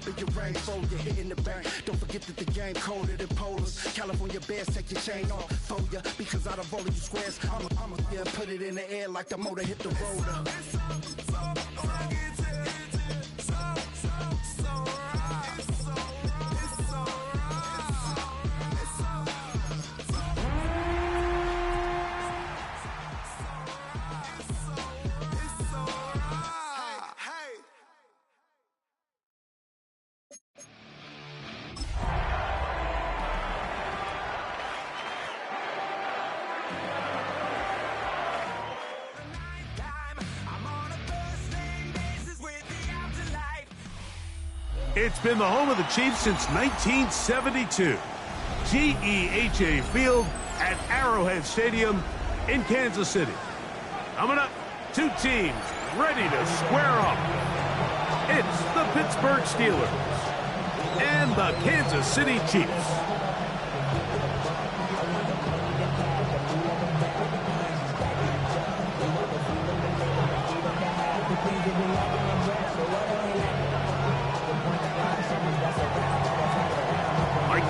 keeping your rainfall, you're hitting the bank. Don't forget that the game colder than polars. California bears, take your chain off for ya, because out of all of you squares, I'ma yeah, put it in the air like the motor hit the roller. It's been the home of the Chiefs since 1972. GEHA Field at Arrowhead Stadium in Kansas City. Coming up, two teams ready to square off. It's the Pittsburgh Steelers and the Kansas City Chiefs.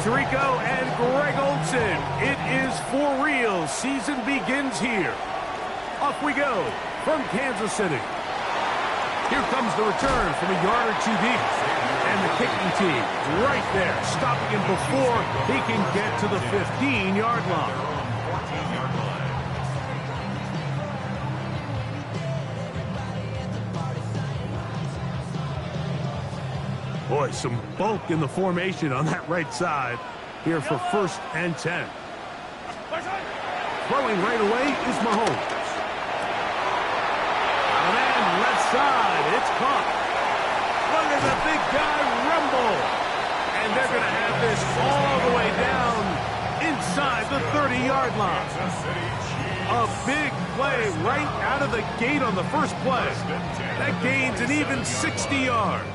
Tirico and Greg Olsen. It is for real. Season begins here. Off we go from Kansas City. Here comes the return from a yard or two deep. And the kicking team right there, stopping him before he can get to the 15-yard line. Boy, some bulk in the formation on that right side here for 1st and 10. Throwing right away is Mahomes. And then left side, it's caught. Look at the big guy rumble. And they're going to have this all the way down inside the 30-yard line. A big play right out of the gate on the first play. That gains an even 60 yards.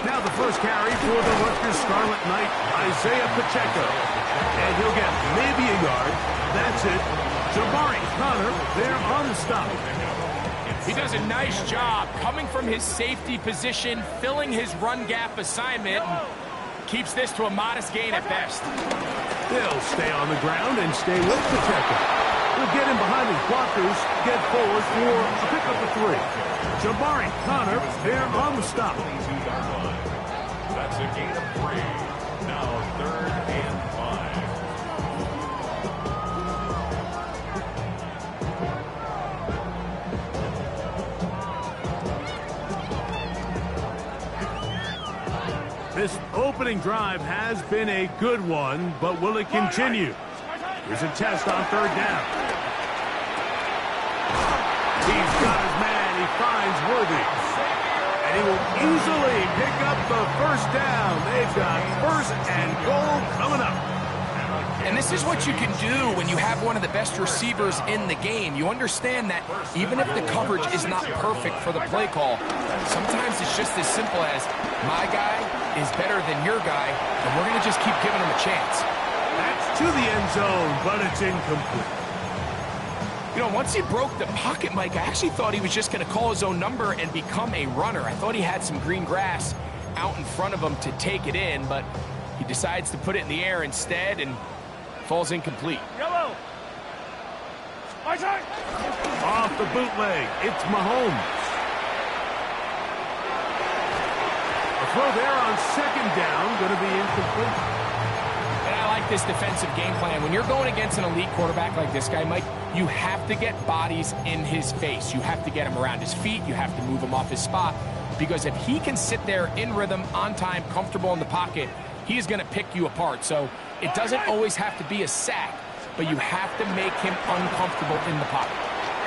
Now the first carry for the Rutgers Scarlet Knight, Isaiah Pacheco. And he'll get maybe a yard. That's it. Jabari Connor there on the stop. He does a nice job coming from his safety position, filling his run gap assignment, and keeps this to a modest gain at best. He'll stay on the ground and stay with Pacheco. He'll get in behind his blockers, get forward for a pickup of 3. Jabari Connor there on the stop. That's a gain of 3. Now 3rd and 5. This opening drive has been a good one, but will it continue? Here's a test on 3rd down. He's got his man. He finds Worthy. And he will easily pick up the 1st down. They've got 1st and goal coming up. And this is what you can do when you have one of the best receivers in the game. You understand that even if the coverage is not perfect for the play call, sometimes it's just as simple as, my guy is better than your guy, and we're going to just keep giving him a chance. That's to the end zone, but it's incomplete. You know, once he broke the pocket, Mike, I actually thought he was just going to call his own number and become a runner. I thought he had some green grass out in front of him to take it in, but he decides to put it in the air instead and falls incomplete. Yellow. Off the bootleg, it's Mahomes. A throw there on 2nd down, going to be incomplete. And I like this defensive game plan. When you're going against an elite quarterback like this guy, Mike, you have to get bodies in his face. You have to get him around his feet. You have to move him off his spot. Because if he can sit there in rhythm, on time, comfortable in the pocket, he is going to pick you apart. So it doesn't always have to be a sack, but you have to make him uncomfortable in the pocket.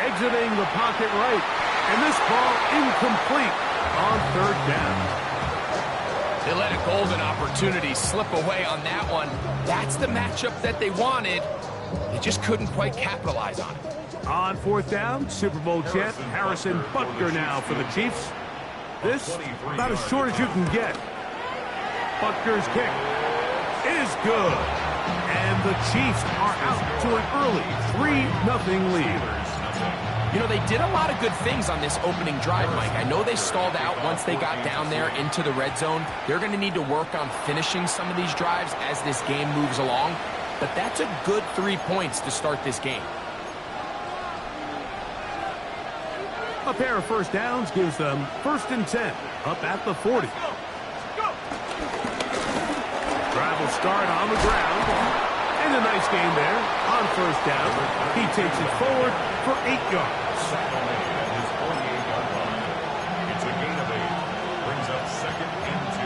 Exiting the pocket right. And this ball incomplete on 3rd down. They let a golden opportunity slip away on that one. That's the matchup that they wanted. They just couldn't quite capitalize on it. On 4th down, Super Bowl champ Harrison Butker now for the Chiefs. This, about as short as you can get. Butker's kick is good. And The Chiefs are out to an early 3-0 lead. You know, they did a lot of good things on this opening drive, Mike. I know they stalled out once they got down there into the red zone. They're going to need to work on finishing some of these drives as this game moves along. But that's a good 3 points to start this game. A pair of first downs gives them 1st and 10, up at the 40. Drive will start on the ground. And a nice gain there on 1st down. He takes it forward for 8 yards. At his 48-yard line. It's a gain of 8. Brings up 2nd and 2.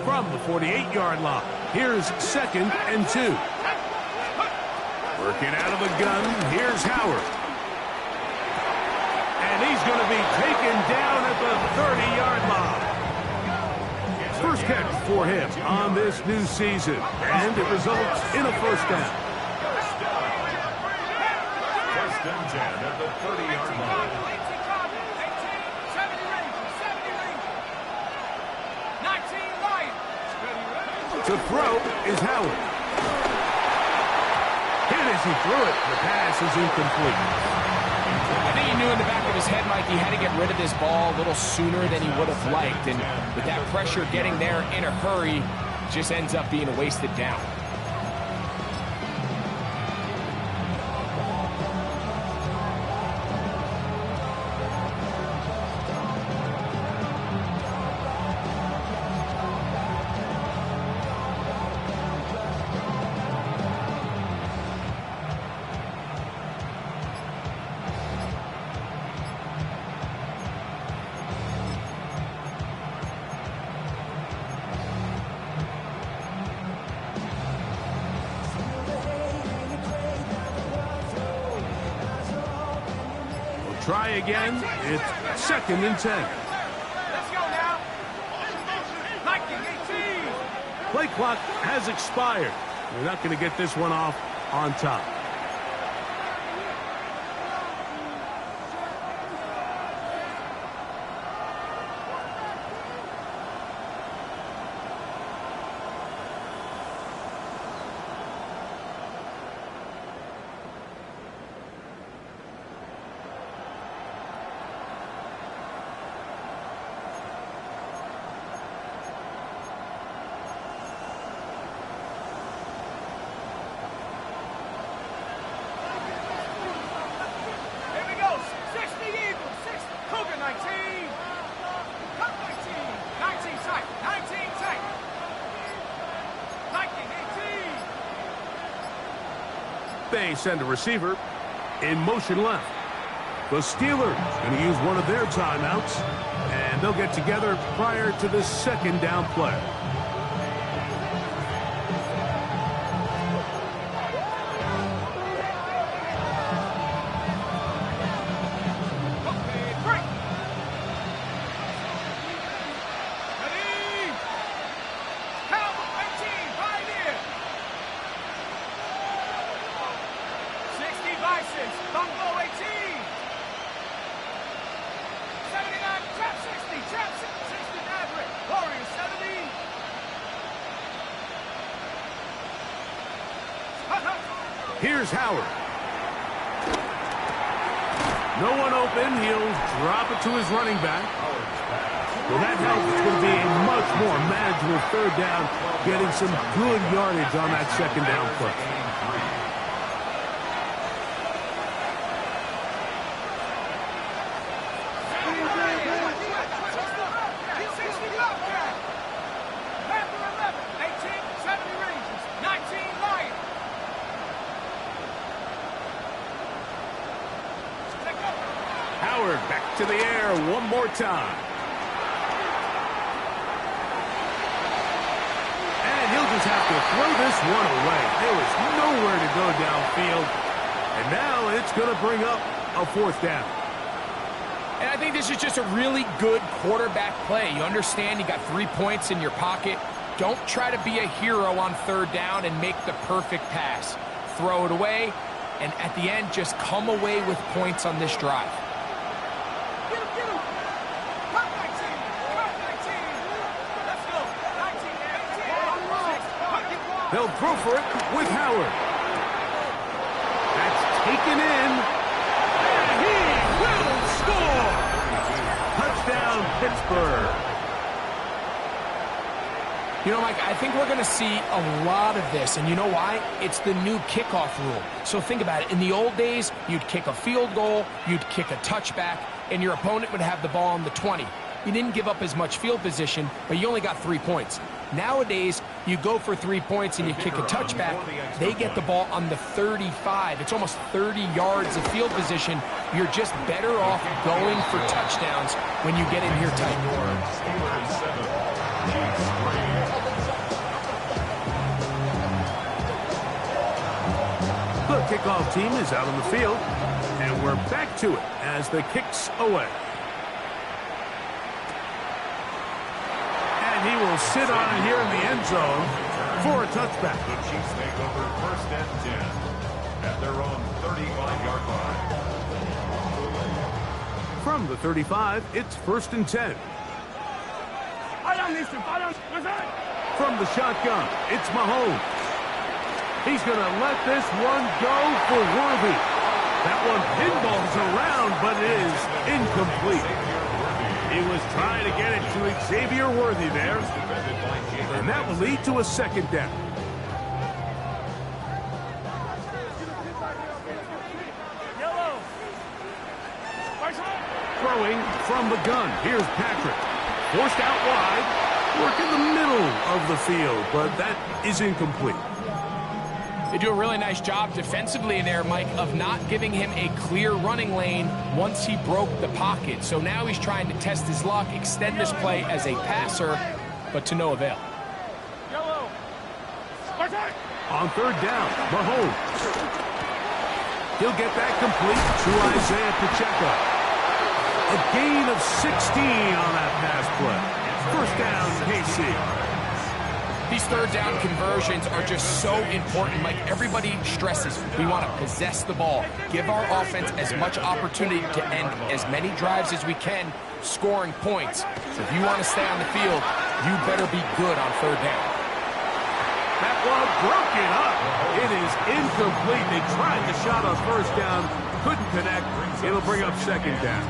From the 48-yard line, here's 2nd and 2. Working out of the gun, here's Howard. And he's going to be taken down at the 30-yard line. First catch for him on this new season, and it results in a 1st down. 1st and 10 at the 30-yard line. To throw is Howard. And as he threw it, the pass is incomplete. I think he knew in the back of his head, Mike, he had to get rid of this ball a little sooner than he would have liked. And with that pressure getting there in a hurry, just ends up being a wasted down. Try again. It's 2nd and 10. Let's go now. 19-18. Play clock has expired. They're not going to get this one off on top. They send a receiver in motion left. The Steelers going to use one of their timeouts, and they'll get together prior to the 2nd down play. Here's Howard. No one open. He'll drop it to his running back. Well, that helps. It's going to be a much more manageable 3rd down, getting some good yardage on that 2nd down play. Howard back to the air one more time. And he'll just have to throw this one away. There was nowhere to go downfield. And now it's going to bring up a 4th down. And I think this is just a really good quarterback play. You understand you got 3 points in your pocket. Don't try to be a hero on 3rd down and make the perfect pass. Throw it away, and at the end, just come away with points on this drive. They'll throw for it with Howard. That's taken in. And he will score! Touchdown, Pittsburgh. You know, Mike, I think we're going to see a lot of this, and you know why? It's the new kickoff rule. So think about it. In the old days, you'd kick a field goal, you'd kick a touchback, and your opponent would have the ball on the 20. You didn't give up as much field position, but you only got 3 points. Nowadays, you go for 3 points and you kick a touchback, they get the ball on the 35. It's almost 30 yards of field position. You're just better off going for touchdowns when you get in here tight. The kickoff team is out on the field, and we're back to it as the kick's away. And he will sit on it here in the end zone for a touchback. The Chiefs take over 1st and 10 at their own 35-yard line. From the 35, it's 1st and 10. From the shotgun, it's Mahomes. He's going to let this one go for Worthy. That one pinballs around, but it is incomplete. He was trying to get it to Xavier Worthy there. And that will lead to a 2nd down. Throwing from the gun. Here's Patrick. Forced out wide. Work in the middle of the field, but that is incomplete. They do a really nice job defensively there, Mike, of not giving him a clear running lane once he broke the pocket. So now he's trying to test his luck, extend this play as a passer, but to no avail. On 3rd down, Mahomes. He'll get that complete to Isaiah Pacheco. A gain of 16 on that pass play. 1st down, KC. These 3rd down conversions are just so important. Like everybody stresses, we want to possess the ball, give our offense as much opportunity to end as many drives as we can, scoring points. So if you want to stay on the field, you better be good on 3rd down. That one broken up. It is incomplete. They tried the shot on 1st down, couldn't connect. It'll bring up 2nd down.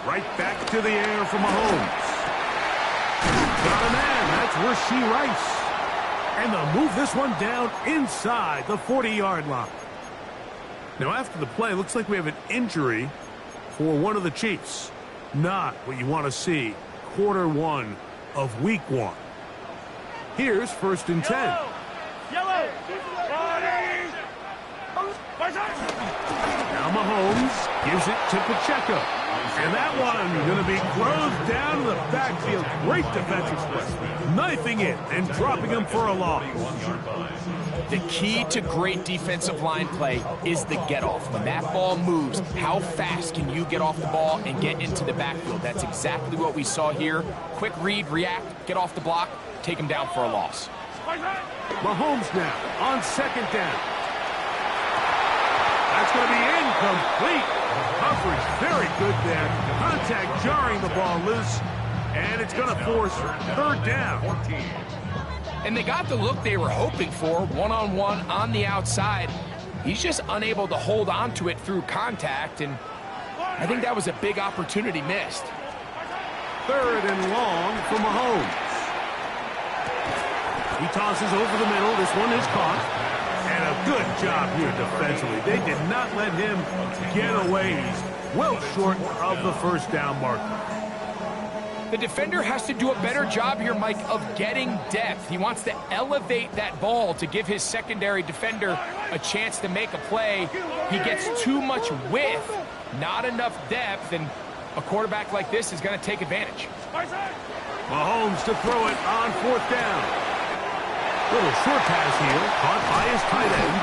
Right back to the air for Mahomes. Got a man. That's Rashee Rice. And they'll move this one down inside the 40-yard line. Now, after the play, looks like we have an injury for one of the Chiefs. Not what you want to see. Quarter 1 of Week 1. Here's 1st and 10. Now Mahomes gives it to Pacheco. And that one going to be closed down to the backfield. Great defensive play. Knifing it and dropping him for a loss. The key to great defensive line play is the get-off. When that ball moves, how fast can you get off the ball and get into the backfield? That's exactly what we saw here. Quick read, react, get off the block, take him down for a loss. Mahomes now on 2nd down. That's going to be incomplete. Coverage very good there. Contact jarring the ball loose. And it's going to force 3rd down. And they got the look they were hoping for, one-on-one on the outside. He's just unable to hold on to it through contact, and I think that was a big opportunity missed. 3rd and long for Mahomes. He tosses over the middle. This one is caught. And a good job here defensively. They did not let him get away. He's well short of the 1st down marker. The defender has to do a better job here, Mike, of getting depth. He wants to elevate that ball to give his secondary defender a chance to make a play. He gets too much width, not enough depth, and a quarterback like this is going to take advantage. Mahomes to throw it on 4th down. Little short pass here, caught by his tight end.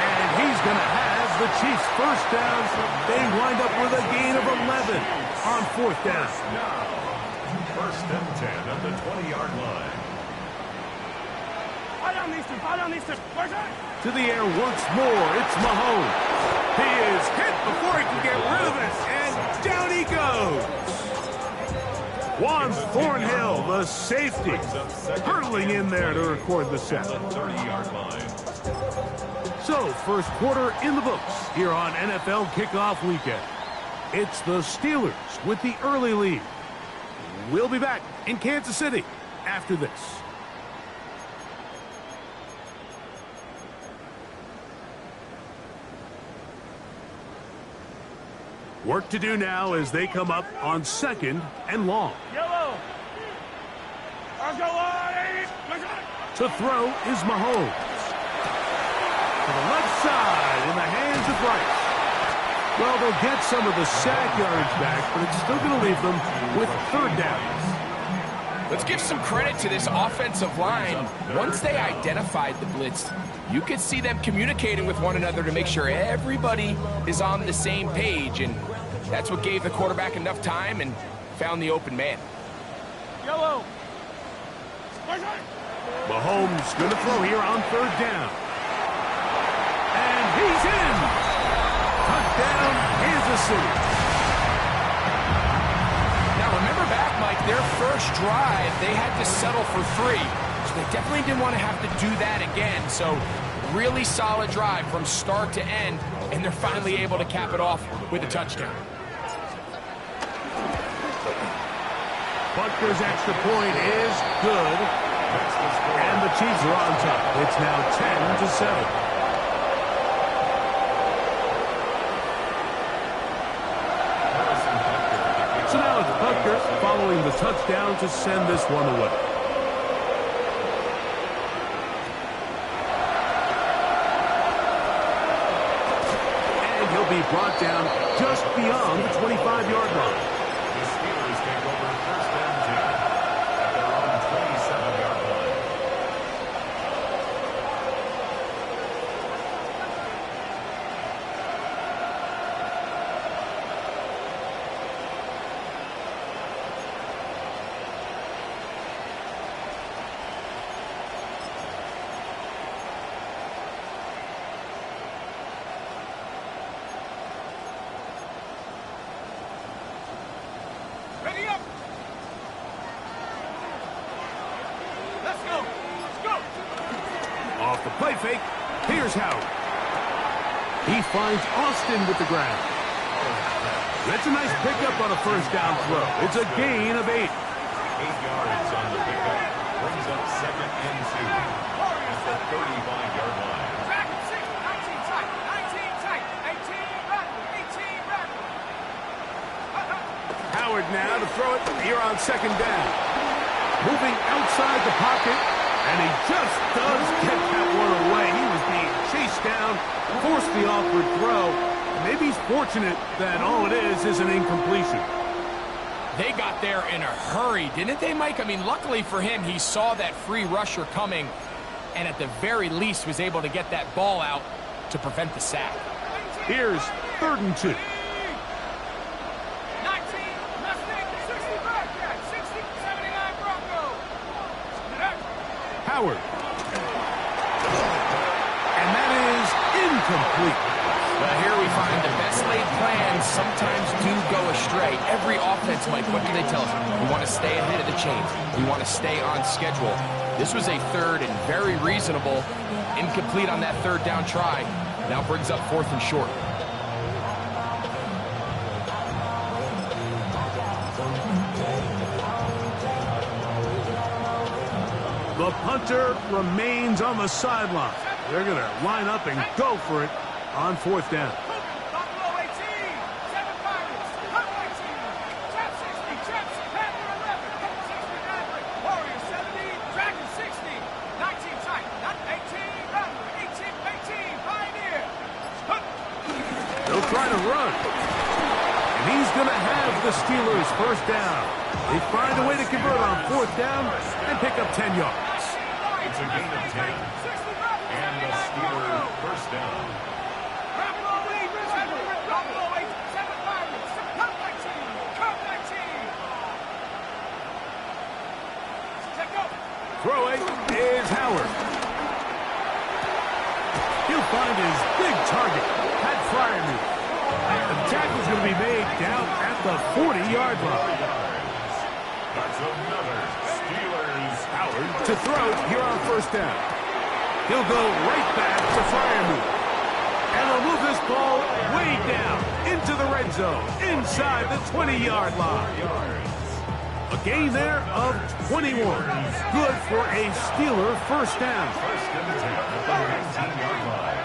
And he's going to have the Chiefs' 1st down. They wind up with a gain of 11 on 4th down. 1st and 10 at the 20-yard line. To the air once more, it's Mahomes. He is hit before he can get rid of it, and Down he goes. Juan Thornhill, the safety, hurtling in there to record the sack. 30-yard line. So, first quarter in the books here on NFL Kickoff Weekend. It's the Steelers with the early lead. We'll be back in Kansas City after this. Work to do now as they come up on 2nd and long. Yellow. To throw is Mahomes. To the left side in the hands of Rice. Well, they'll get some of the sack yardage back, but it's still going to leave them with 3rd downs. Let's give some credit to this offensive line. Once they identified the blitz, you could see them communicating with one another to make sure everybody is on the same page, and that's what gave the quarterback enough time and found the open man. Yellow. Mahomes going to throw here on 3rd down. And he's in! Touchdown, Kansas City. Now remember back, Mike, their first drive, they had to settle for 3. So they definitely didn't want to have to do that again. So really solid drive from start to end, and they're finally able to cap it off with a touchdown. Butker's extra point is good. And the Chiefs are on top. It's now 10-7. So now it's Butker following the touchdown to send this one away. And he'll be brought down just beyond the 25-yard line. The Steelers take over 1st and 10 at their own 27-yard line. Ready up. Let's go. Let's go. Off the play fake, here's Howard. He finds Austin with the ground. That's a nice pickup on a 1st down throw. It's a gain of 8. 8 yards on the pickup. Brings up 2nd and 2 at the 35-yard line. Back 6, 19 tight. 19 tight. 18 backward. 18 backward. Howard now to throw it here on 2nd down. Moving outside the pocket, and he just does get that one away. He was being chased down, forced the awkward throw. Maybe he's fortunate that all it is an incompletion. They got there in a hurry, didn't they, Mike? I mean, luckily for him, he saw that free rusher coming, and at the very least was able to get that ball out to prevent the sack. Here's 3rd and 2. 19, Mustang, 60 Bearcat, 60, 79 Bronco. Howard. And that is incomplete. Well, here we find the best laid plans sometimes do go astray. Every offense, Mike, what do they tell us? We want to stay ahead of the chains. We want to stay on schedule. This was a 3rd and very reasonable. Incomplete on that 3rd down try. Now brings up 4th and short. The punter remains on the sideline. They're going to line up and go for it on 4th down. Buffalo 18, 7 Pirates, Hunt 19, Trap 60, Traps, Panther 11, 60 Maverick, Warrior 70, Dragon 60, 19 tight, 18 Rattler, 18 Pioneer. They'll try to run. And he's going to have the Steelers 1st down. They find a way to convert on 4th down and pick up 10 yards. It's a gain of 10. And the Steelers 1st down. Throwing is Howard. He'll find his big target, Pat Fryermuth. The tackle's going to be made down at the 40-yard line. That's another Steelers. Howard to throw here on first down. He'll go right back to Freiermuth. And they'll move this ball way down into the red zone, inside the 20-yard line. A gain there of 21. Good for a Steeler first down. First and 10 at the 19-yard line.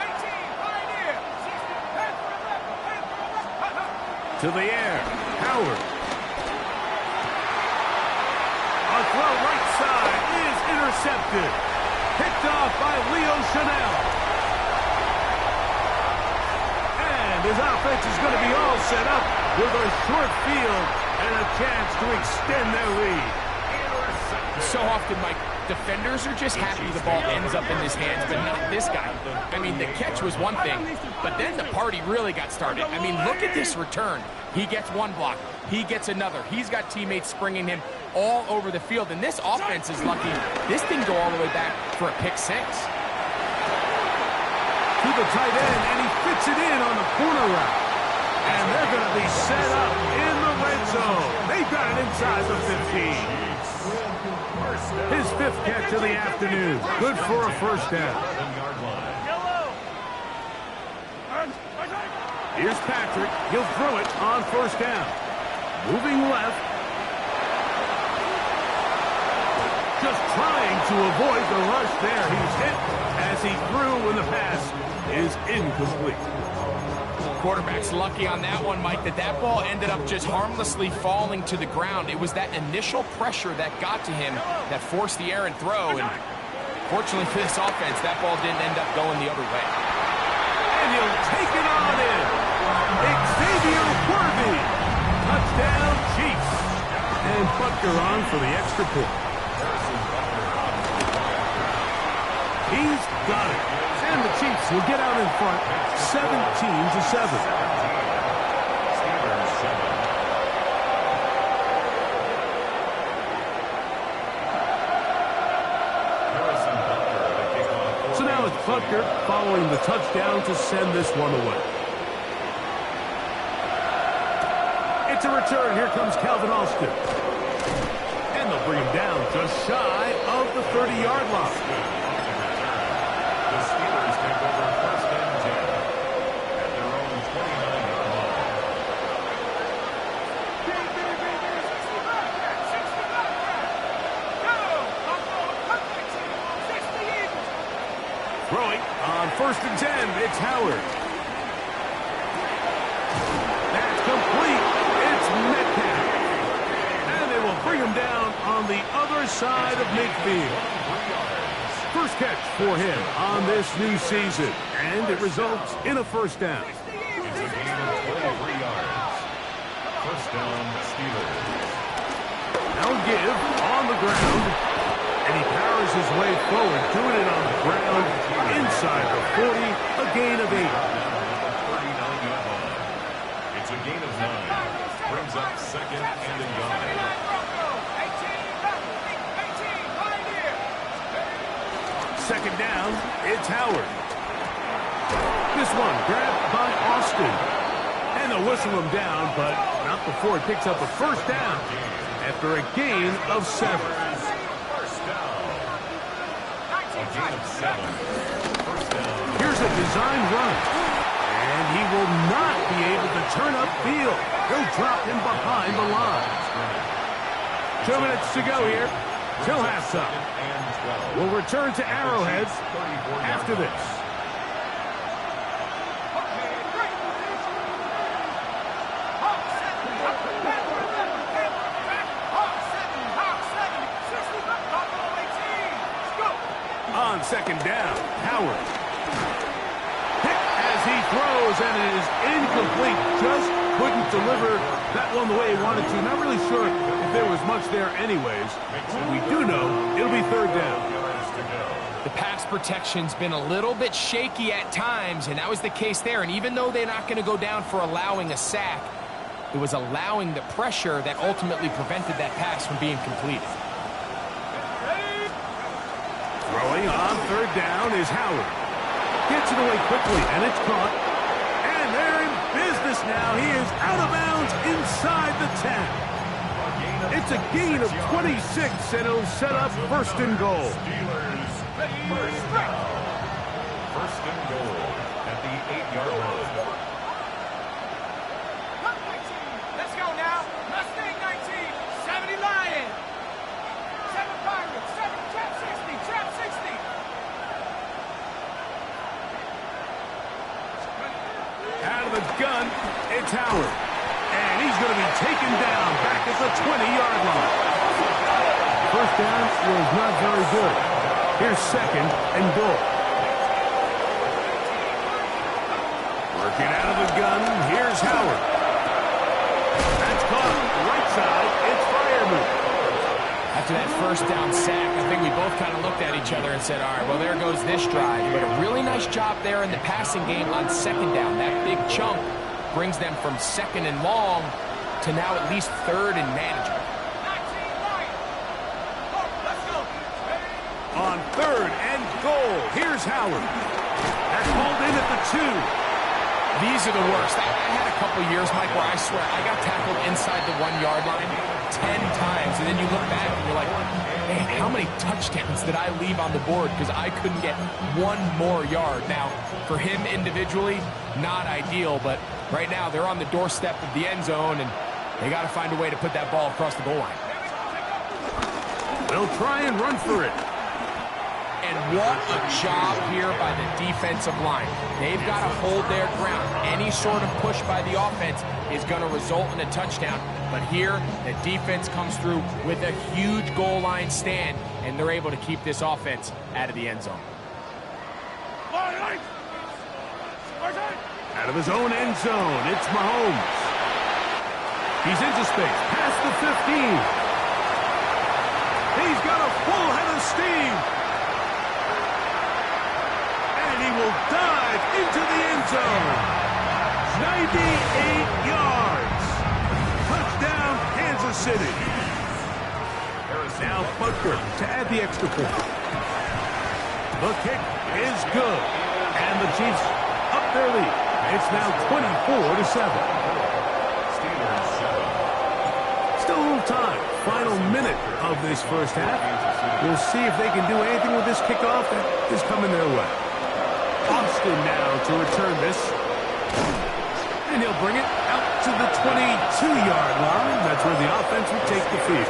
18, Pioneer. To the air, Howard. A throw right side is intercepted. Picked off by Leo Chanel. And his offense is going to be all set up with a short field and a chance to extend their lead. So often, Mike, defenders are just happy the ball ends up in his hands, but not this guy. I mean, the catch was one thing, but then the party really got started. I mean, look at this return. He gets one block. He gets another. He's got teammates springing him all over the field, and this offense is lucky this didn't go all the way back for a pick six. To the tight end, and he fits it in on the corner route. And they're going to be set up in the red zone. They've got it inside the 15. His fifth catch of the afternoon. Good for a first down. Here's Patrick. He'll throw it on first down. Moving left. Just trying to avoid the rush there. He's hit as he threw when the pass is incomplete. Quarterback's lucky on that one, Mike, that ball ended up just harmlessly falling to the ground. It was that initial pressure that got to him that forced the errant throw, and fortunately for this offense, that ball didn't end up going the other way. And he'll take it on in. Xavier Worthy. Touchdown, Chiefs. And Butker on for the extra point. He's got it. And the Chiefs will get out in front 17-7. So now it's Butker following the touchdown to send this one away. It's a return. Here comes Calvin Austin. And they'll bring him down just shy of the 30-yard line. The Steelers take over first and 10 at their own 29-yard line. Throwing on first and 10, it's Howard. That's complete. It's Metcalf. And they will bring him down on the other side of midfield. First catch for him on this new season, and it results in a first down. It's a gain of 23 yards. First down, Steelers. Now give on the ground, and he powers his way forward, doing it on the ground inside the 40, a gain of 8. 39-yard line. It's a gain of 9. Brings up second and a yard. Second down, it's Howard. This one grabbed by Austin. And they'll whistle him down, but not before he picks up a first down after a gain of 7. First down. A gain of 7. First down. Here's a design run. And he will not be able to turn upfield. He'll drop him behind the line. 2 minutes to go here till halftime. We'll return to Arrowhead after this. On second down, Howard. Hit as he throws, and it is incomplete. Just couldn't deliver that one the way he wanted to. Not really sure if there was much there anyways. But we do know it'll be third down. The pass protection's been a little bit shaky at times, and that was the case there. And even though they're not going to go down for allowing a sack, it was allowing the pressure that ultimately prevented that pass from being completed. Throwing on third down is Howard. Gets it away quickly, and it's caught. And they're in business now. He is out of bounds inside the 10. It's a gain of 26, and it'll set up first and goal. Steelers first down. First and goal at the 8-yard line. Let's go now. Mustang 19, 70 Lion. 7 Pirates, 7 Trap 60, Trap 60. Out of the gun, it's Howard. And he's going to be taken down back at the 20-yard line. First down was not very good. Here's second and goal. Working out of the gun, here's Howard. That's caught. Right side, it's Freiermuth. After that first down sack, I think we both kind of looked at each other and said, all right, well, there goes this drive. But a really nice job there in the passing game on second down. That big chunk brings them from second and long to now at least third and manageable. 19 Lion. Oh, let's go. On third and goal, here's Howard. That's hauled in at the 2. These are the worst. I had a couple years, Mike, where I swear I got tackled inside the 1-yard line 10 times, and then you look back and you're like, man, how many touchdowns did I leave on the board because I couldn't get one more yard? Now, for him individually, not ideal, but right now they're on the doorstep of the end zone, and they got to find a way to put that ball across the goal line. They'll try and run for it. And what a job here by the defensive line. They've got to hold their ground. Any sort of push by the offense is going to result in a touchdown. But here, the defense comes through with a huge goal line stand, and they're able to keep this offense out of the end zone. Out of his own end zone, it's Mahomes. He's into space, past the 15. He's got a full head of steam. And he will dive into the end zone. 98 yards. Touchdown, Kansas City. Now Butker to add the extra point. The kick is good. And the Chiefs up their lead. It's now 24-7. Steelers 7. Still a little time. Final minute of this first half. We'll see if they can do anything with this kickoff that is coming their way. Austin now to return this. And he'll bring it out to the 22-yard line. That's where the offense will take the field.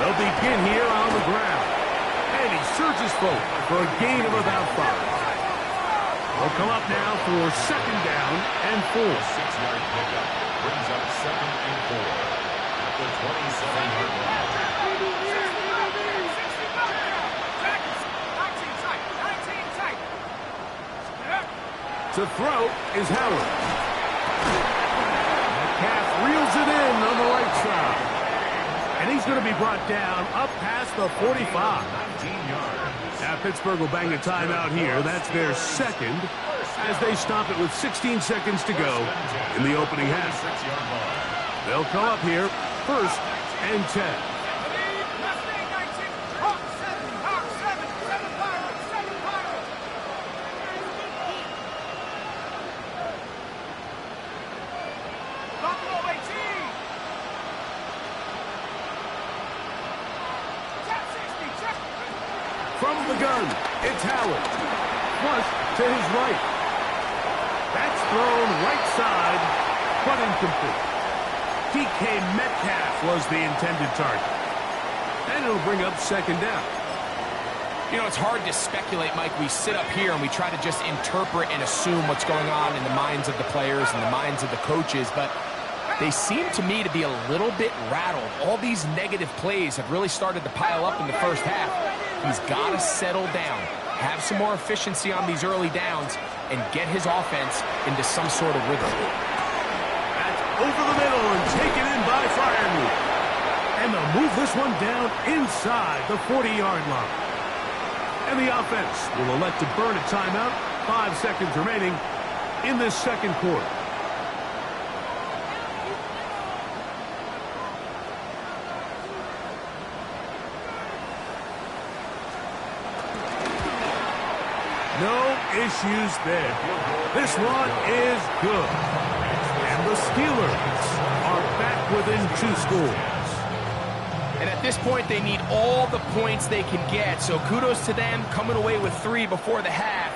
They'll begin here on the ground. And he surges forward for a gain of about 5. They'll come up now for second down and 4. 6-yard pickup brings up second and 4 at the 27-yard line. To throw is Howard. Metcalf reels it in on the right side. And he's going to be brought down up past the 45. 19 yards. Now Pittsburgh will bang a timeout here. That's their second as they stop it with 16 seconds to go in the opening half. 6-yard line. They'll come up here first and 10. From the gun, it's Howard. Flush to his right. That's thrown right side, but incomplete. DK Metcalf was the intended target. And it'll bring up second down. You know, it's hard to speculate, Mike. We sit up here and we try to just interpret and assume what's going on in the minds of the players and the minds of the coaches, but they seem to me to be a little bit rattled. All these negative plays have really started to pile up in the first half. He's got to settle down, have some more efficiency on these early downs, and get his offense into some sort of rhythm. That's over the middle and taken in by Freiermuth. And they'll move this one down inside the 40-yard line. And the offense will elect to burn a timeout. 5 seconds remaining in this second quarter. No issues there. This one is good. And the Steelers are back within 2 scores. And at this point, they need all the points they can get. So kudos to them coming away with 3 before the half.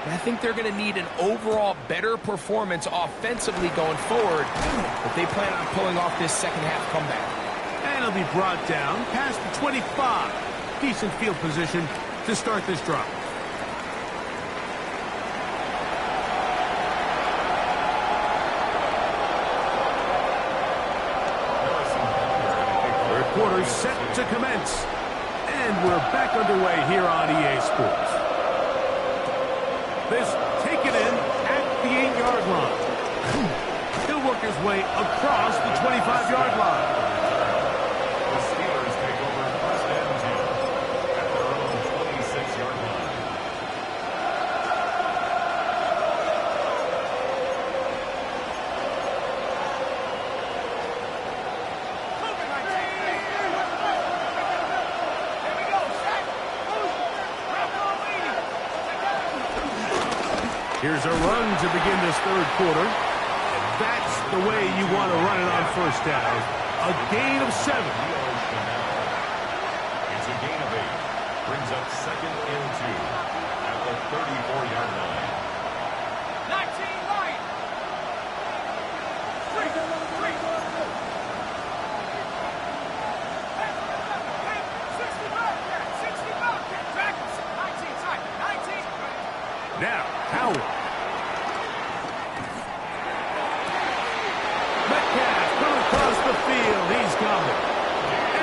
And I think they're going to need an overall better performance offensively going forward if they plan on pulling off this second half comeback. And it'll be brought down past the 25. Decent field position to start this drive. Quarter set to commence. And we're back underway here on EA Sports. This taken in at the 8-yard line. He'll work his way across the 25-yard line. The Steelers take over first and 10 at their own 26-yard line. Here's a run to begin this third quarter. And that's the way you want to run it on first down. A gain of 7. It's a gain of 8. Brings up second and 2 at the 34-yard line. 19 right. 3. 65. Dragons. 19 tight. 19. Now, Howard. Metcalf coming across the field. He's got it.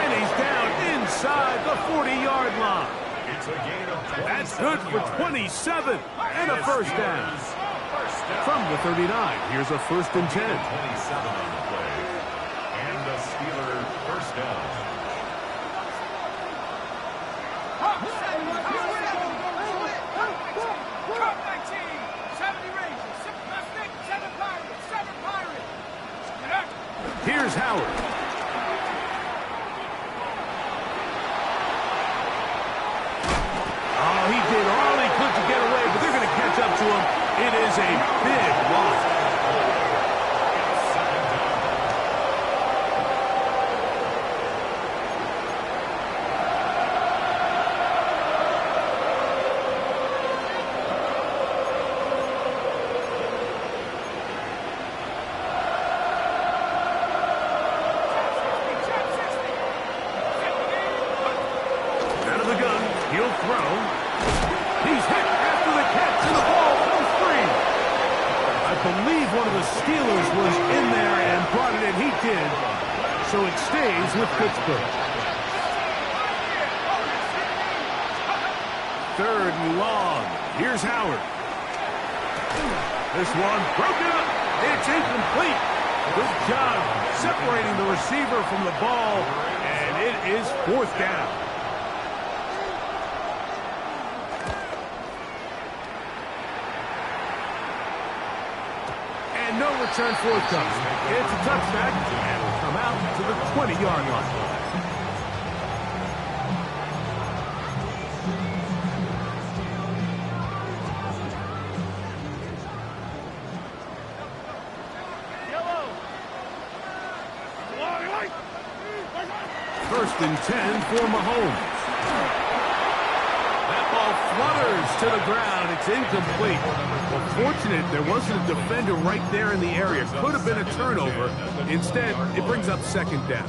And he's down inside the 40-yard line. It's a gain of 27 That's good for 27 and a first down. From the 39, here's a first and 10. 27 on the play. And a Steeler first down. Here's Howard. Oh, he did all he could to get away, but they're going to catch up to him. It is a big loss. So it stays with Pittsburgh. Third and long. Here's Howard. This one broken up. It's incomplete. Good job separating the receiver from the ball, and it is fourth down. And no return forthcoming. It's a touchback, and will come out to the 20-yard line. First and 10 for Mahomes. That ball flutters to the ground. It's incomplete. Well, fortunate there wasn't a defender right there in the area. Could have been a turnover. Instead, it brings up second down.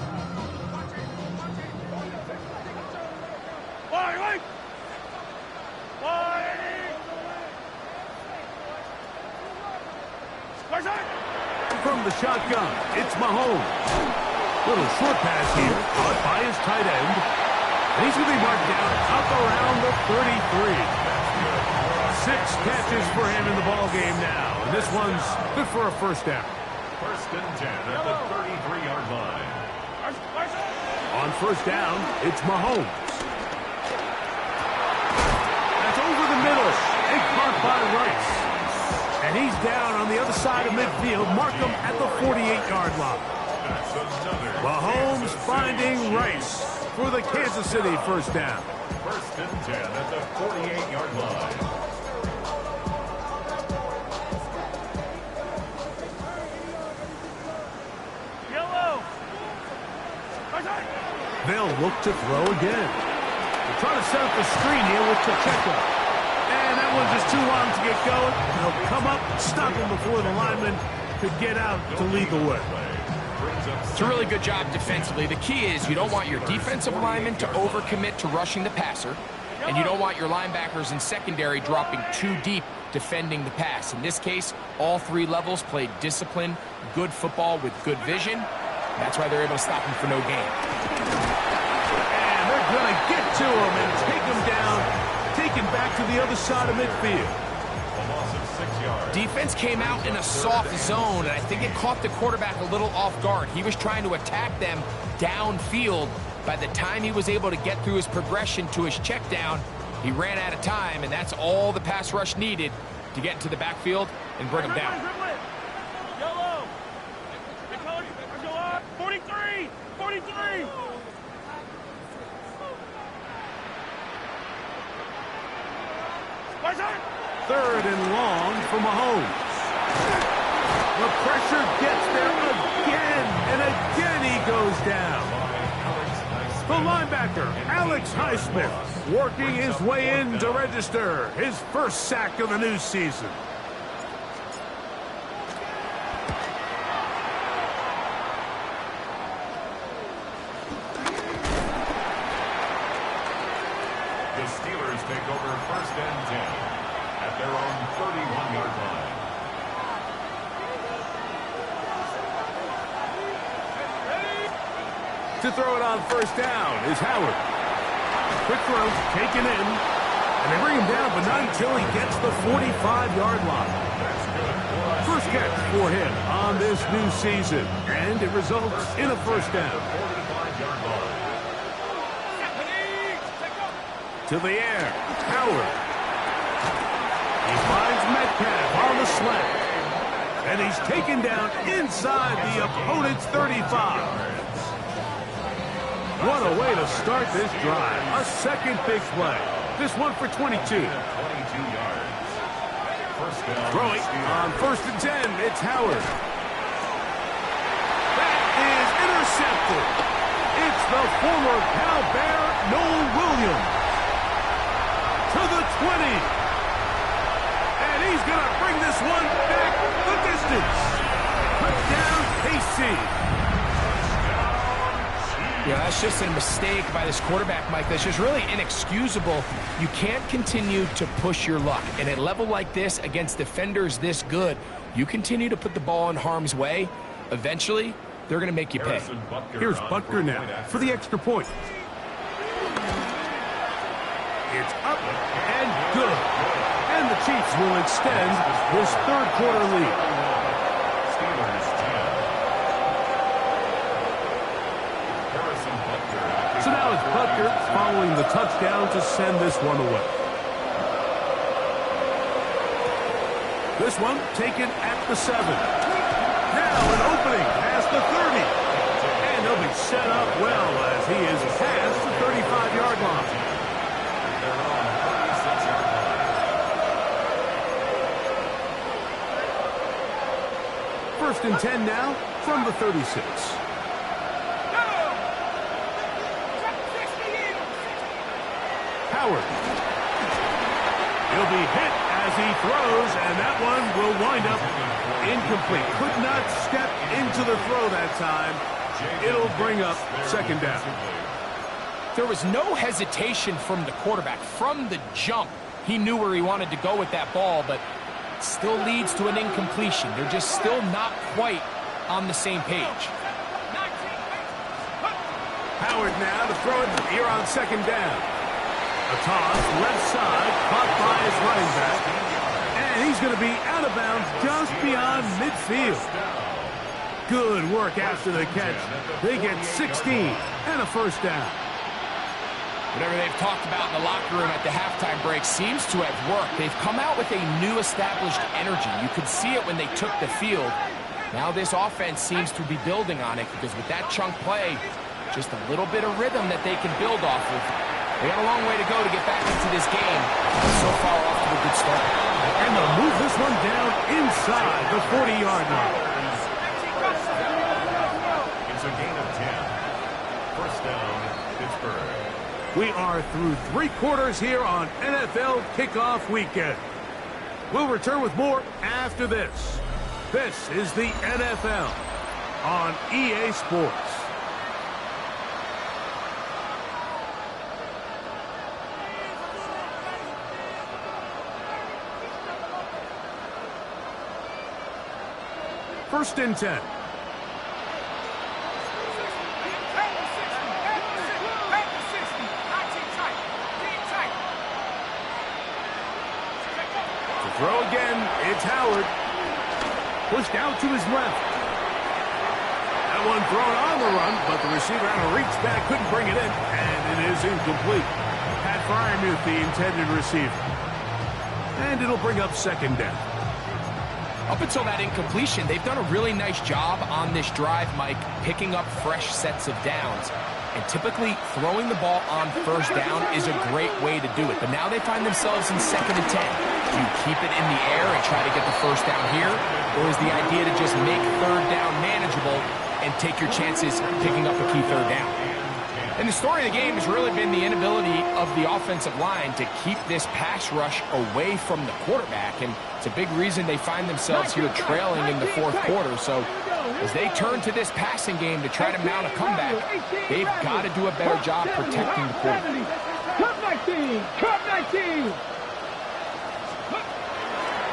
From the shotgun, it's Mahomes. Little short pass here, caught by his tight end. And he's going to be marked down up around the 33. 6 catches for him in the ball game now. And this one's good for a first down. First and 10 at the 33-yard line. first down, it's Mahomes. That's over the middle and caught by Rice. And he's down on the other side of midfield. Mark him at the 48-yard line. Mahomes finding Rice for the Kansas City first down. First and 10 at the 48-yard line. Yellow. They'll look to throw again. They're trying to set up the screen here with Pacheco. And that one's just too long to get going. They'll come up, stop him before the lineman could get out to lead the way. It's a really good job defensively. The key is you don't want your defensive linemen to overcommit to rushing the passer, and you don't want your linebackers in secondary dropping too deep defending the pass. In this case, all three levels played disciplined, good football with good vision. That's why they're able to stop him for no gain. And they're going to get to him and take him down, take him back to the other side of midfield. A loss of 6 yards. Defense came out in a soft zone, and I think it caught the quarterback a little off guard. He was trying to attack them downfield. By the time he was able to get through his progression to his check down, he ran out of time, and that's all the pass rush needed to get into the backfield and bring him down. Yellow. 43. 43. Third and long for Mahomes. The pressure gets there again, and again he goes down. The linebacker, Alex Highsmith, working his way in to register his first sack of the new season. The Steelers take over first and 10 at their own 31-yard line. To throw it on first down is Howard. Quick throw, taken in, and they bring him down, but not until he gets the 45-yard line. First catch for him on this new season, and it results in a first down. 45-yard line. To the air, Howard. He finds Metcalf on the slant, and he's taken down inside the opponent's 35. What a way to start this drive. A second big play. This one for 22. 22 yards. First down. Throwing on first and 10. It's Howard. That is intercepted. It's the former Cal Bear, Noel Williams. To the 20. And he's going to bring this one back the distance. Touchdown, KC. Yeah, that's just a mistake by this quarterback, Mike. That's just really inexcusable. You can't continue to push your luck. And at a level like this, against defenders this good, you continue to put the ball in harm's way, eventually, they're going to make you pay. Here's Butker now for the extra point. It's up and good. And the Chiefs will extend this third quarter lead. Steelers 10. So now it's Butker following the touchdown to send this one away. This one taken at the 7. Now an opening past the 30. And he'll be set up well as he is past the 35-yard line. They're on 36-yard line. First and 10 now from the 36. Howard. He'll be hit as he throws, and that one will wind up incomplete. Could not step into the throw that time. It'll bring up second down. There was no hesitation from the quarterback. From the jump, he knew where he wanted to go with that ball, but still leads to an incompletion. They're just still not quite on the same page. Howard now to throw it here on second down. A toss, left side, caught by his running back. And he's going to be out of bounds just beyond midfield. Good work after the catch. They get 16 and a first down. Whatever they've talked about in the locker room at the halftime break seems to have worked. They've come out with a new established energy. You could see it when they took the field. Now this offense seems to be building on it because with that chunk play, just a little bit of rhythm that they can build off of. They got a long way to go to get back into this game. So far off to a good start. And they'll move this one down inside the 40-yard line. It's a gain of 10. First down, Pittsburgh. We are through 3 quarters here on NFL Kickoff Weekend. We'll return with more after this. This is the NFL on EA Sports. First and 10. Throw again, it's Howard. Pushed out to his left. That one thrown on the run, but the receiver had to reach back, couldn't bring it in, and it is incomplete. Pat Freiermuth, the intended receiver. And it'll bring up second down. Up until that incompletion, they've done a really nice job on this drive, Mike, picking up fresh sets of downs. And typically, throwing the ball on first down is a great way to do it. But now they find themselves in 2nd and 10. Do you keep it in the air and try to get the first down here? Or is the idea to just make third down manageable and take your chances picking up a key third down? And the story of the game has really been the inability of the offensive line to keep this pass rush away from the quarterback. And it's a big reason they find themselves here trailing in the 4th quarter. So as they turn to this passing game to try to mount a comeback, they've got to do a better job protecting the quarterback. Cut 19! Cut 19!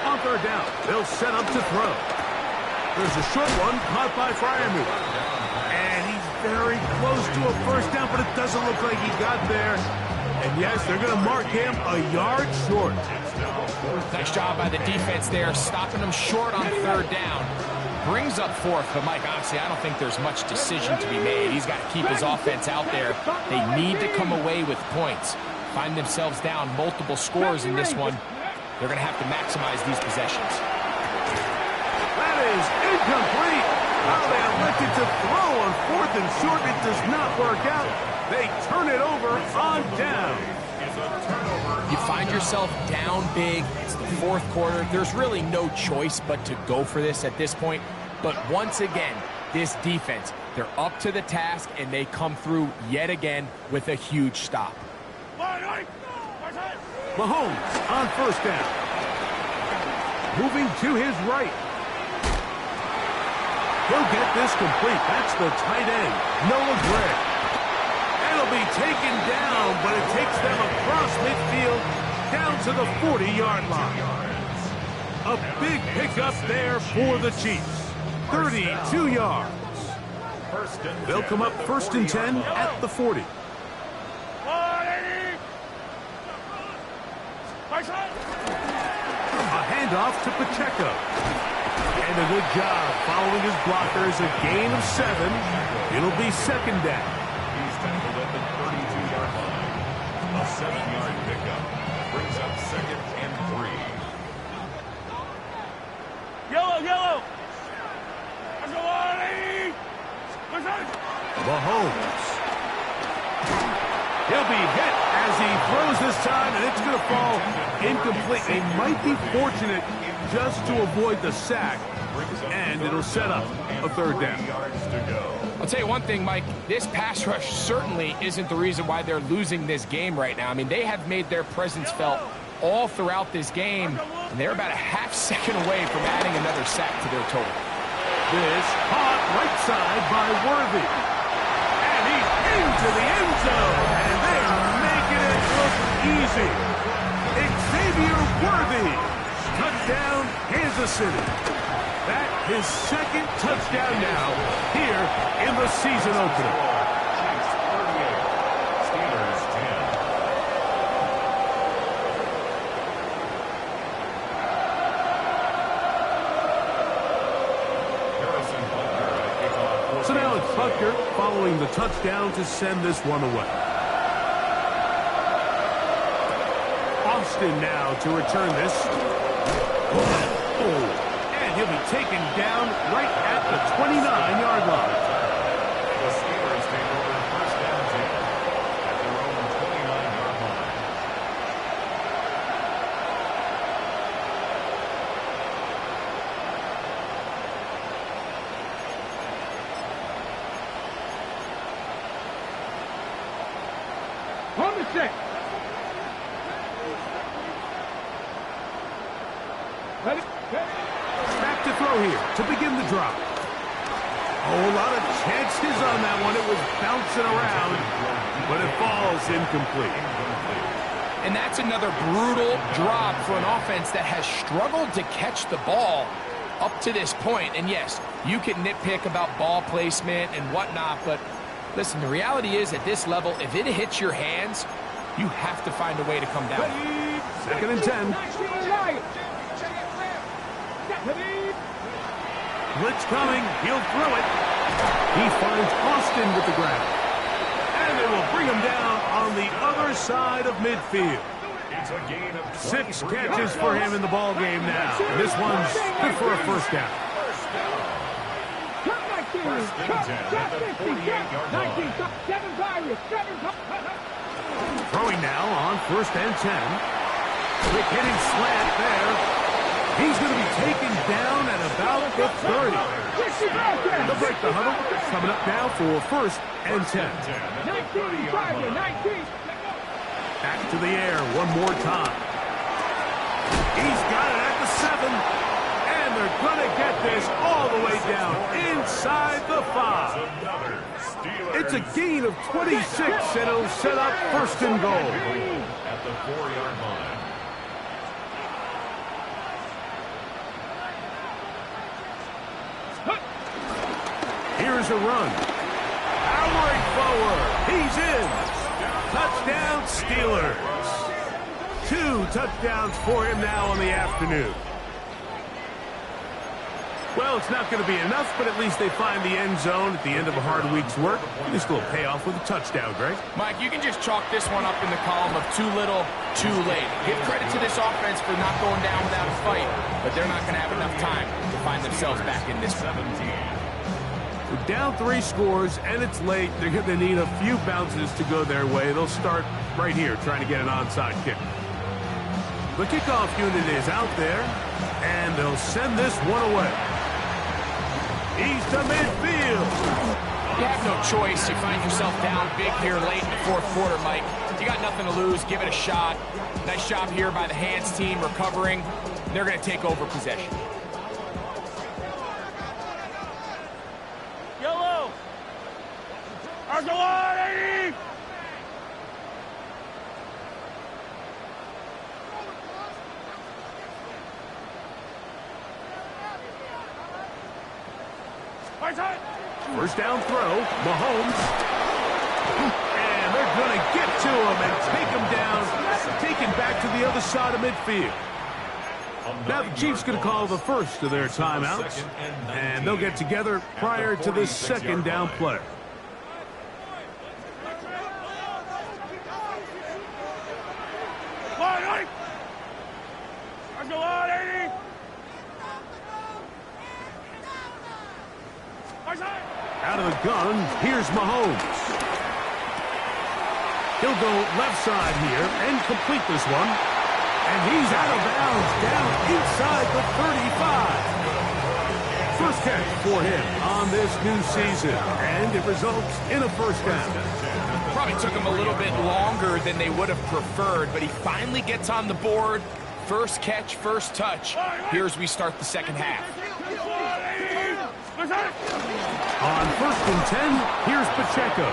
On third down, they'll set up to throw. There's a short one caught by Freiermuth. And he's very close to a first down, but it doesn't look like he got there. And yes, they're going to mark him a yard short. Nice job by the defense there, stopping them short on third down. Brings up 4th, but Mike, honestly, I don't think there's much decision to be made. He's got to keep his offense out there. They need to come away with points. Find themselves down multiple scores in this one. They're going to have to maximize these possessions. That is incomplete. Well, they elected to throw on 4th and short. It does not work out. They turn it over on down. You find yourself down big. It's the 4th quarter. There's really no choice but to go for this at this point. But once again, this defense, they're up to the task, and they come through yet again with a huge stop. Mahomes on first down. Moving to his right. He'll get this complete. That's the tight end, Noah Gray. It'll be taken down, but it takes them across midfield down to the 40-yard line. A big pickup there for the Chiefs. 32 yards. They'll come up 1st and 10 at the 40. A handoff to Pacheco. And a good job following his blockers. A gain of 7. It'll be second down. He's tackled at the 32-yard line. A 7-yard pickup brings up 2nd and 3. Yellow! Mahomes. He'll be hit as he throws this time, and it's going to fall incomplete. They might be fortunate just to avoid the sack, and it'll set up a third down. I'll tell you one thing, Mike. This pass rush certainly isn't the reason why they're losing this game right now. I mean, they have made their presence felt all throughout this game, and they're about a half second away from adding another sack to their total. This caught right side by Worthy. And he's into the end zone, and they are making it look easy. Xavier Worthy, touchdown, Kansas City. That his 2nd touchdown now here in the season opener. Chiefs 38, Steelers 10. Harrison Butker at Butker following the touchdown to send this one away. Austin now to return this. Oh, and he'll be taken down right at the 29-yard line. The Steelers take over first down 10 at their own 29-yard line. On the set. Back to throw here to begin the drop. Oh, a lot of chances on that one. It was bouncing around, but it falls incomplete. And that's another brutal drop for an offense that has struggled to catch the ball up to this point. And yes, you can nitpick about ball placement and whatnot, but listen, the reality is at this level, if it hits your hands, you have to find a way to come down. 2nd and 10. Blitz coming. He'll throw it. He finds Austin with the grab. And they will bring him down on the other side of midfield. It's a gain of 6 catches for him in the ball game now. And this one's good for a first down. First and 10 at the 48-yard line. Throwing now on 1st and 10. Quick hitting slant there. He's going to be taken down at about the 30. They'll break the huddle. Coming up now for 1st and 10. Back to the air one more time. He's got it at the 7. And they're going to get this all the way down inside the 5. It's a gain of 26, and it'll set up 1st and goal. At the 4-yard line. Here's a run. Powering forward. He's in. Touchdown, Steelers. 2 touchdowns for him now on the afternoon. Well, it's not going to be enough, but at least they find the end zone at the end of a hard week's work. This will pay off with a touchdown, Greg. Mike, you can just chalk this one up in the column of too little, too late. Give credit to this offense for not going down without a fight, but they're not going to have enough time to find themselves back in this 17. We're down 3 scores, and it's late. They're going to need a few bounces to go their way. They'll start right here trying to get an onside kick. The kickoff unit is out there, and they'll send this one away. He's to midfield. You have no choice. You find yourself down big here late in the 4th quarter, Mike. You got nothing to lose. Give it a shot. Nice job here by the hands team recovering. They're going to take over possession. Yellow! Argolani! First down throw, Mahomes. And they're going to get to him and take him down, taken back to the other side of midfield. Now the Chiefs going to call the first of their timeouts, and they'll get together prior to this 2nd down play. Out of the gun, here's Mahomes. He'll go left side here and complete this one. And he's out of bounds down inside the 35. First catch for him on this new season, and it results in a first down. Probably took him a little bit longer than they would have preferred, but he finally gets on the board. First catch, first touch. Here as we start the second half. On 1st and 10, here's Pacheco.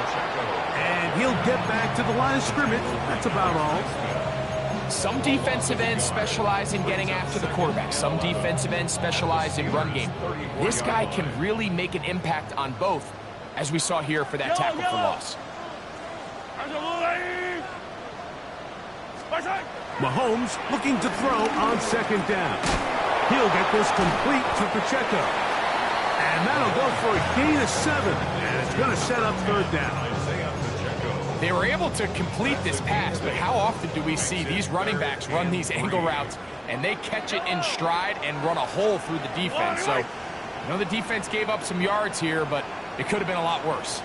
And he'll get back to the line of scrimmage. That's about all. Some defensive ends specialize in getting after the quarterback. Some defensive ends specialize in run game. This guy can really make an impact on both, as we saw here for that tackle for loss. Mahomes looking to throw on 2nd down. He'll get this complete to Pacheco. And that'll go for a gain of 7. And it's going to set up third down. They were able to complete this pass, but how often do we see these running backs run these angle routes and they catch it in stride and run a hole through the defense? So, I know the defense gave up some yards here, but it could have been a lot worse.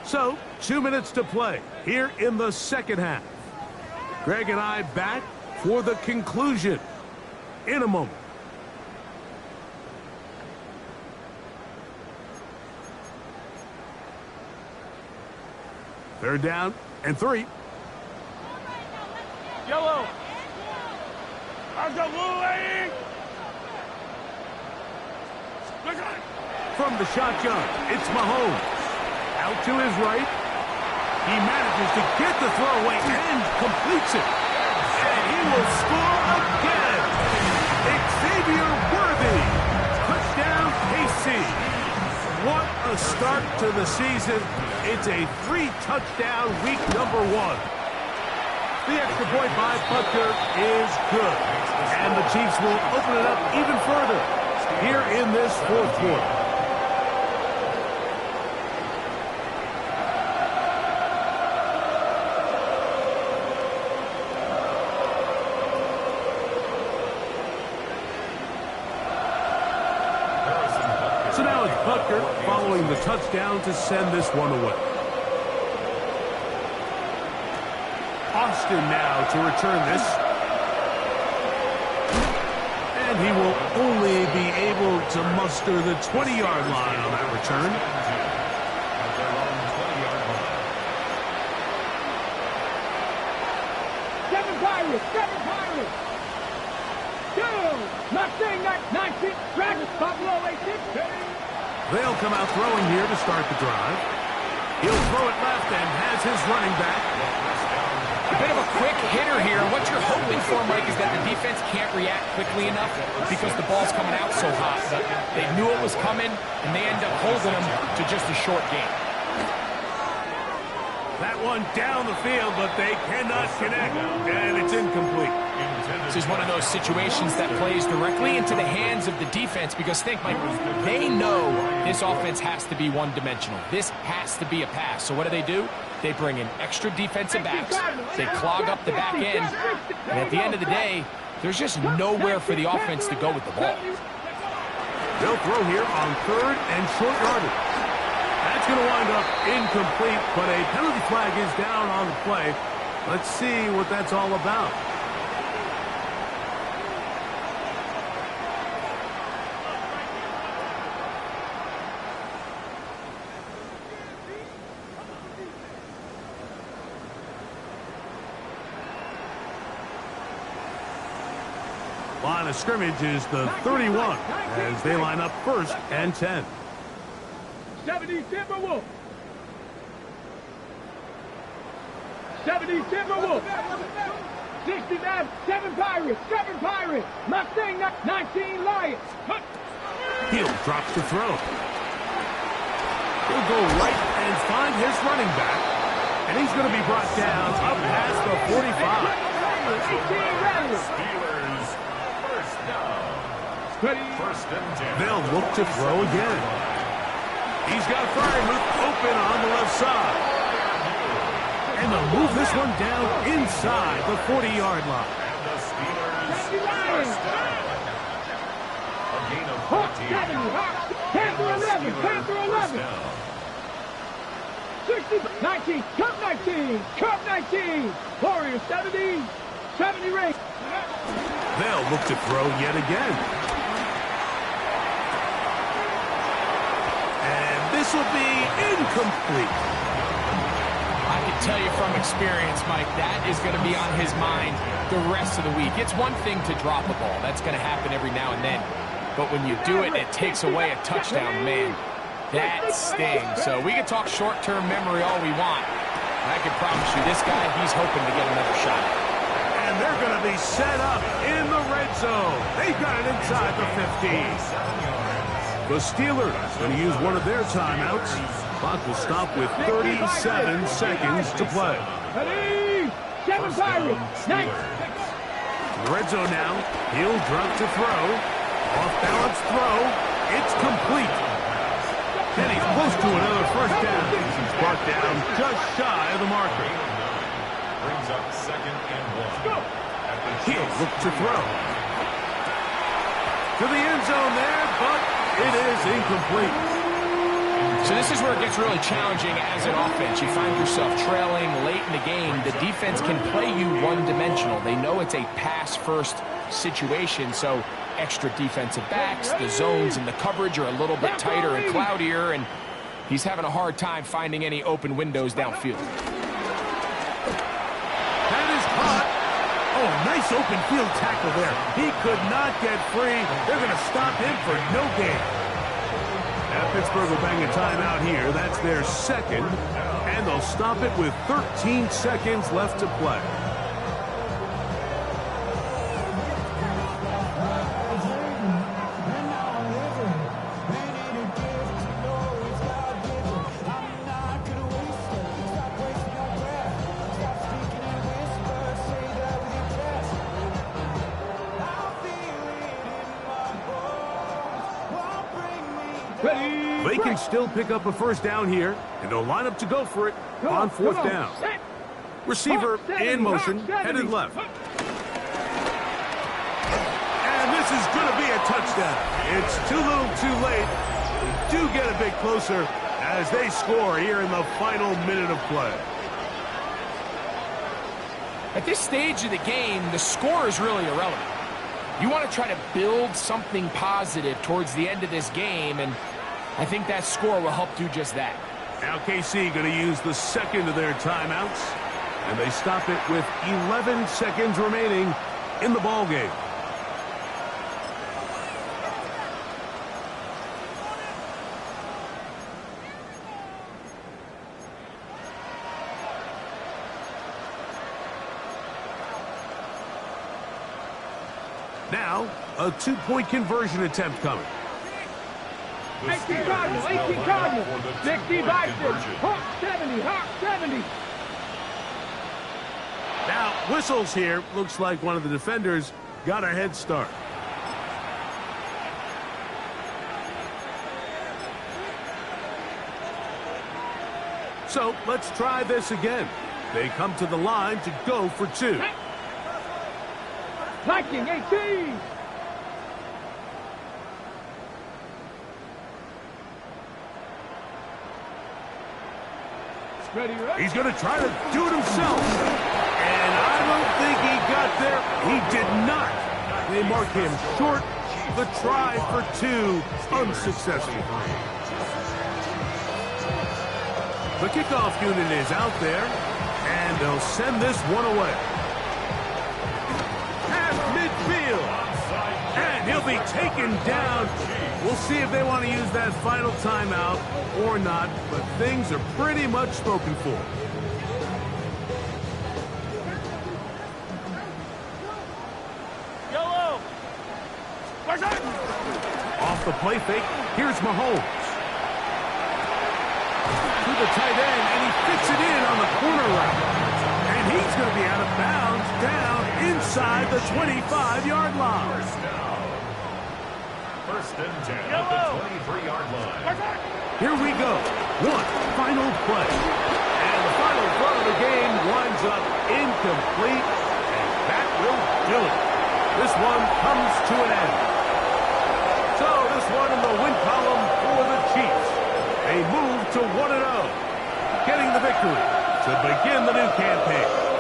So, 2 minutes to play here in the second half. Greg and I back for the conclusion in a moment. Third down and 3. Yellow. From the shotgun, it's Mahomes. Out to his right. He manages to get the throw away and completes it. And he will score again. Xavier Worthy. Touchdown, KC. What a start to the season. It's a 3-touchdown week number 1. The extra point by Butker is good. And the Chiefs will open it up even further here in this fourth quarter. So now it's Butker following the touchdown to send this one away. Austin now to return this. And he will only be able to muster the 20-yard line on that return. Seven Pirates. Mustang 19, Dragons, Buffalo 8-6. They'll come out throwing here to start the drive. He'll throw it left and has his running back. A bit of a quick hitter here. What you're hoping for, Mike, is that the defense can't react quickly enough because the ball's coming out so hot. But they knew it was coming, and they end up holding them to just a short gain. That one down the field, but they cannot connect, and it's incomplete. This is one of those situations that plays directly into the hands of the defense because think, Mike, they know this offense has to be one-dimensional. This has to be a pass. So what do? They bring in extra defensive backs. They clog up the back end. And at the end of the day, there's just nowhere for the offense to go with the ball. They'll throw here on third and short yardage. That's going to wind up incomplete, but a penalty flag is down on the play. Let's see what that's all about. Line of scrimmage is the 31 as they line up first and 10. 70 Timberwolf. 70 Timberwolf. 69 7 Pirates. Mustang 19 Lions. Hill drops the throw. He'll go right and find his running back. And he's going to be brought down up past the 45. They'll look to throw again. He's got Freiermuth open on the left side. And they'll move this one down inside the 40-yard line. And the Steelers first down. A gain of 14. Panther 11. 60, 19, Cup 19. Warriors 70 Raiders. They'll look to throw yet again. This will be incomplete. I can tell you from experience, Mike, that is going to be on his mind the rest of the week. It's one thing to drop a ball. That's going to happen every now and then. But when you do it, it takes away a touchdown, man. That stings. So we can talk short-term memory all we want. I can promise you, this guy, he's hoping to get another shot. And they're going to be set up in the red zone. They've got it inside the 15. The Steelers going to use one of their timeouts. Clock will stop with 37 seconds to play. 7 Pirates. The red zone now. He'll drop to throw. Off-balance throw. It's complete. And he's close to another first down. He's brought down just shy of the marker. Brings up 2nd and 1. He'll look to throw. To the end zone there, but it is incomplete. So this is where it gets really challenging as an offense. You find yourself trailing late in the game. The defense can play you one-dimensional. They know it's a pass-first situation, so extra defensive backs, the zones and the coverage are a little bit tighter and cloudier, and he's having a hard time finding any open windows downfield. That is caught. Oh, nice open field tackle there. He could not get free. They're going to stop him for no gain. Now Pittsburgh will bang a timeout here. That's their second, and they'll stop it with 13 seconds left to play. They can still pick up a first down here, and they'll line up to go for it on 4th down. Receiver in motion, headed left. And this is going to be a touchdown. It's too little too late. They do get a bit closer as they score here in the final minute of play. At this stage of the game, the score is really irrelevant. You want to try to build something positive towards the end of this game, and I think that score will help do just that. Now KC going to use the second of their timeouts, and they stop it with 11 seconds remaining in the ball game. Now, a two-point conversion attempt coming. 18 Cardinal, 18 Cardinal. 60 Bison. Hawk 70, Hawk 70. Now, whistles here. Looks like one of the defenders got a head start. So, let's try this again. They come to the line to go for two. Viking 18. Ready, right? He's going to try to do it himself. And I don't think he got there. He did not. They mark him short. The try for two, unsuccessful. The kickoff unit is out there, and they'll send this one away. Past midfield. And he'll be taken down. We'll see if they want to use that final timeout or not, but things are pretty much spoken for. Yellow. Off the play fake, here's Mahomes. To the tight end, and he fits it in on the corner route. And he's going to be out of bounds down inside the 25-yard line. First and 10 at the 23-yard line. Here we go. One final play. And the final throw of the game winds up incomplete. And that will do it. This one comes to an end. So this one in the win column for the Chiefs. They move to 1-0, getting the victory to begin the new campaign.